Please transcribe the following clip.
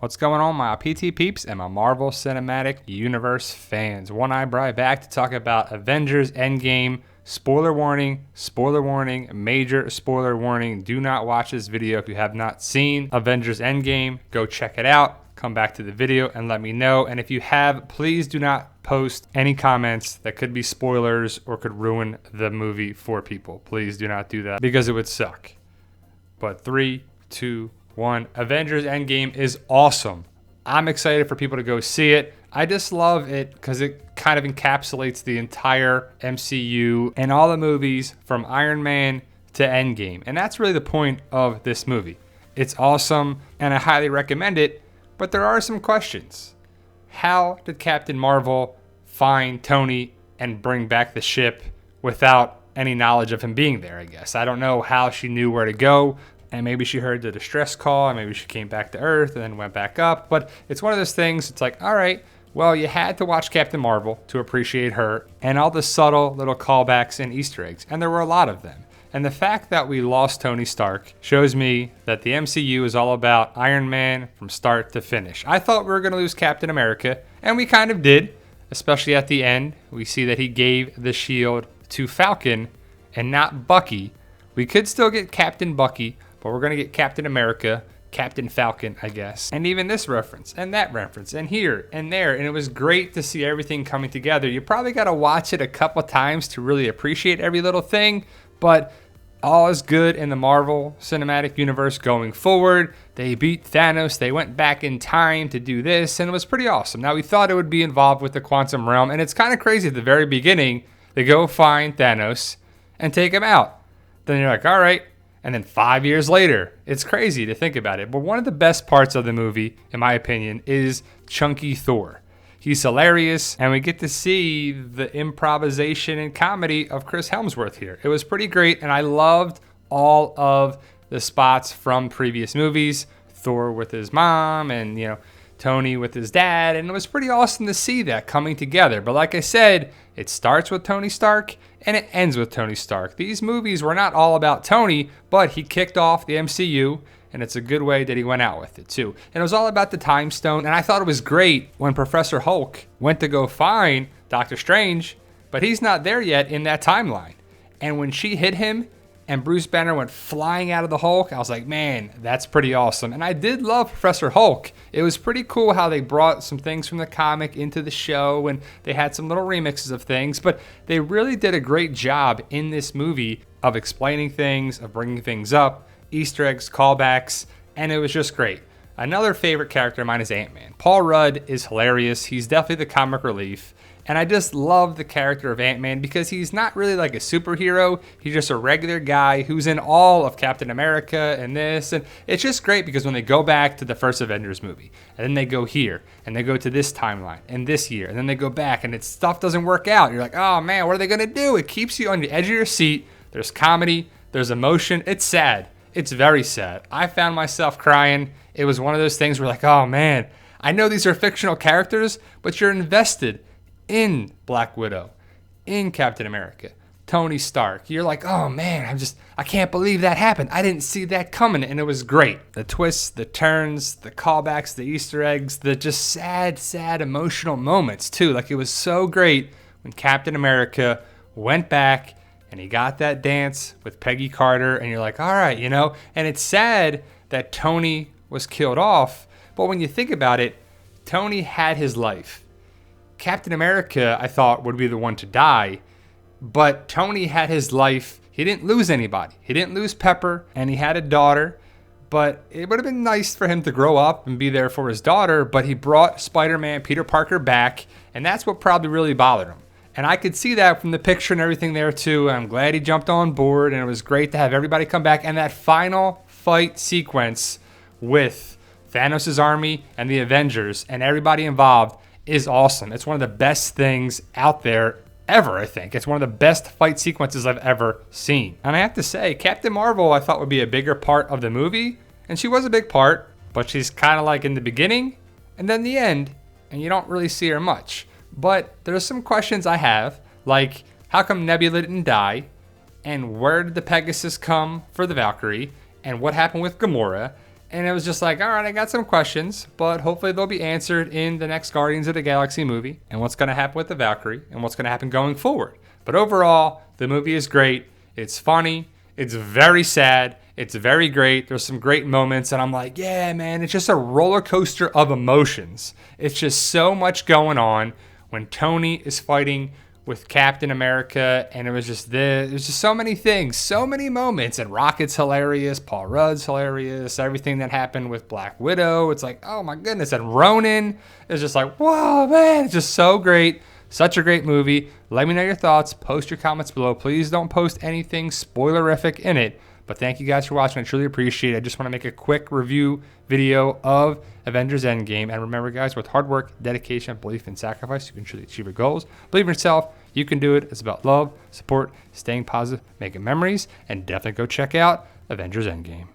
What's going on, my PT peeps and my Marvel Cinematic Universe fans? One Eyebrow back to talk about Avengers ENDGAME. Spoiler warning, major spoiler warning. Do not watch this video if you have not seen Avengers ENDGAME. Go check it out. Come back to the video and let me know. And if you have, please do not post any comments that could be spoilers or could ruin the movie for people. Please do not do that because it would suck. But 3, 2, 1. Avengers ENDGAME is awesome. I'm excited for people to go see it. I just love it because it kind of encapsulates the entire MCU and all the movies from Iron Man to ENDGAME. And that's really the point of this movie. It's awesome and I highly recommend it, but there are some questions. How did Captain Marvel find Tony and bring back the ship without any knowledge of him being there, I guess? I don't know how she knew where to go. And maybe she heard the distress call, and maybe she came back to Earth and then went back up. But it's one of those things, it's like, all right, well, you had to watch Captain Marvel to appreciate her and all the subtle little callbacks and Easter eggs. And there were a lot of them. And the fact that we lost Tony Stark shows me that the MCU is all about Iron Man from start to finish. I thought we were going to lose Captain America, and we kind of did, especially at the end. We see that he gave the shield to Falcon and not Bucky. We could still get Captain Bucky, but we're going to get Captain America, Captain Falcon, I guess. And even this reference, and that reference, and here, and there. And it was great to see everything coming together. You probably got to watch it a couple times to really appreciate every little thing. But all is good in the Marvel Cinematic Universe going forward. They beat Thanos. They went back in time to do this, and it was pretty awesome. Now, we thought it would be involved with the quantum realm, and it's kind of crazy at the very beginning. They go find Thanos and take him out. Then you're like, all right. And then 5 years later, it's crazy to think about it. But one of the best parts of the movie, in my opinion, is Chunky Thor. He's hilarious, and we get to see the improvisation and comedy of Chris Hemsworth here. It was pretty great, and I loved all of the spots from previous movies. Thor with his mom, and Tony with his dad, and it was pretty awesome to see that coming together. But like I said, it starts with Tony Stark and it ends with Tony Stark. These movies were not all about Tony, but he kicked off the MCU, and it's a good way that he went out with it too. And it was all about the Time Stone, and I thought it was great when Professor Hulk went to go find Doctor Strange, but he's not there yet in that timeline. And when she hit him and Bruce Banner went flying out of the Hulk, I was like, man, that's pretty awesome. And I did love Professor Hulk. It was pretty cool how they brought some things from the comic into the show, and they had some little remixes of things, but they really did a great job in this movie of explaining things, of bringing things up, Easter eggs, callbacks, and it was just great. Another favorite character of mine is Ant-Man. Paul Rudd is hilarious. He's definitely the comic relief. And I just love the character of Ant-Man because he's not really like a superhero. He's just a regular guy who's in all of Captain America and this. And it's just great because when they go back to the first Avengers movie, and then they go here, and they go to this timeline, and this year, and then they go back, and stuff doesn't work out. You're like, oh man, what are they going to do? It keeps you on the edge of your seat. There's comedy. There's emotion. It's sad. It's very sad. I found myself crying. It was one of those things where like, oh man, I know these are fictional characters, but you're invested in Black Widow, in Captain America, Tony Stark. You're like, oh man, I can't believe that happened. I didn't see that coming, and it was great. The twists, the turns, the callbacks, the Easter eggs, the just sad emotional moments too. Like it was so great when Captain America went back and he got that dance with Peggy Carter, and you're like, all right, and it's sad that Tony was killed off, but when you think about it, Tony had his life. Captain America, I thought, would be the one to die, but Tony had his life. He didn't lose anybody. He didn't lose Pepper, and he had a daughter, but it would have been nice for him to grow up and be there for his daughter, but he brought Spider-Man, Peter Parker back, and that's what probably really bothered him. And I could see that from the picture and everything there too. I'm glad he jumped on board, and it was great to have everybody come back, and that final fight sequence with Thanos' army and the Avengers and everybody involved is awesome. It's one of the best things out there ever, I think. It's one of the best fight sequences I've ever seen. And I have to say, Captain Marvel I thought would be a bigger part of the movie, and she was a big part, but she's kind of like in the beginning and then the end, and you don't really see her much. But there's some questions I have, like how come Nebula didn't die, and where did the Pegasus come for the Valkyrie, and what happened with Gamora, And it was just like, all right, I got some questions, but hopefully they'll be answered in the next Guardians of the Galaxy movie and what's going to happen with the Valkyrie and what's going to happen going forward. But overall, the movie is great. It's funny. It's very sad. It's very great. There's some great moments. And I'm like, yeah, man, it's just a roller coaster of emotions. It's just so much going on when Tony is fighting with Captain America, and it was just so many things, so many moments, and Rocket's hilarious, Paul Rudd's hilarious, everything that happened with Black Widow, it's like, oh my goodness, and Ronan is just like, whoa, man, it's just so great, such a great movie. Let me know your thoughts, post your comments below. Please don't post anything spoilerific in it, but thank you guys for watching. I truly appreciate it. I just want to make a quick review video of Avengers Endgame. And remember, guys, with hard work, dedication, belief, and sacrifice, you can truly achieve your goals. Believe in yourself. You can do it. It's about love, support, staying positive, making memories, and definitely go check out Avengers Endgame.